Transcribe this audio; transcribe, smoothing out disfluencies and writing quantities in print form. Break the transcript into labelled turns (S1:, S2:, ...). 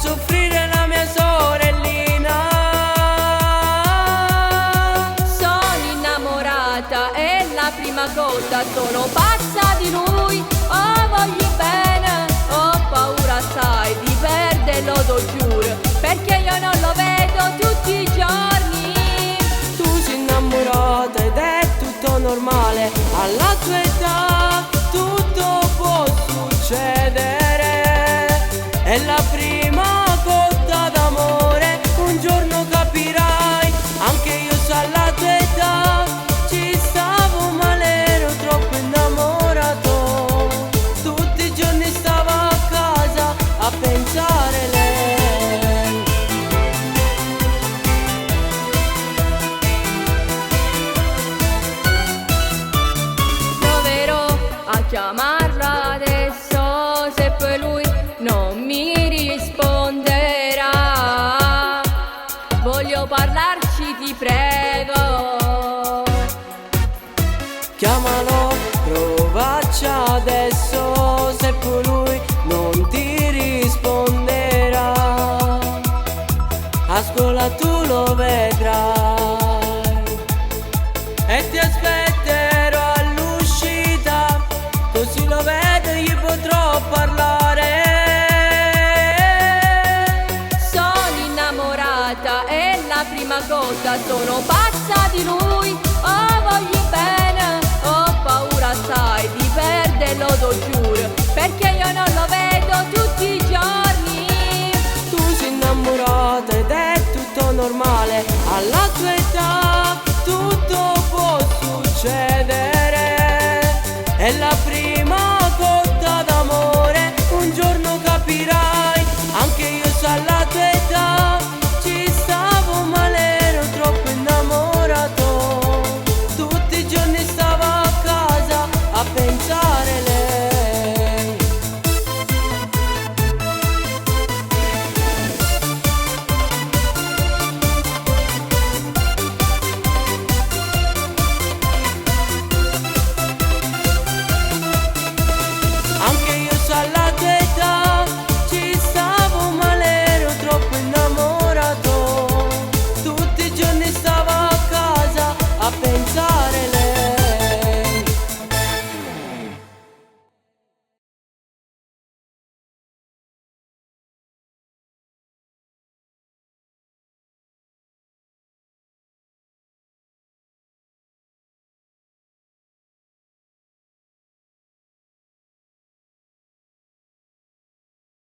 S1: soffrire la mia sorellina.
S2: Sono innamorata, è la prima cosa, sono pazza di lui, oh voglio bene, ho paura sai di perderlo, lo giuro, perché io non lo vedo tutti i giorni.
S1: Tu sei innamorata ed è tutto normale, alla tua età tutto può succedere. È la prima cotta d'amore, un giorno capirai, anche io so alla tua età ci stavo male, ero troppo innamorato, tutti i giorni stavo a casa a pensare a lei.
S2: Proverò a chiamarla adesso, se poi lui non mi risponderà, voglio parlarci, ti prego.
S1: Chiamalo, provaci adesso, se poi lui non ti risponderà, a scuola tu lo vedrai e ti aspetterò all'uscita, così lo vedo e gli potrò parlare.
S2: Sono innamorata, è la prima cosa, sono pazza di lui.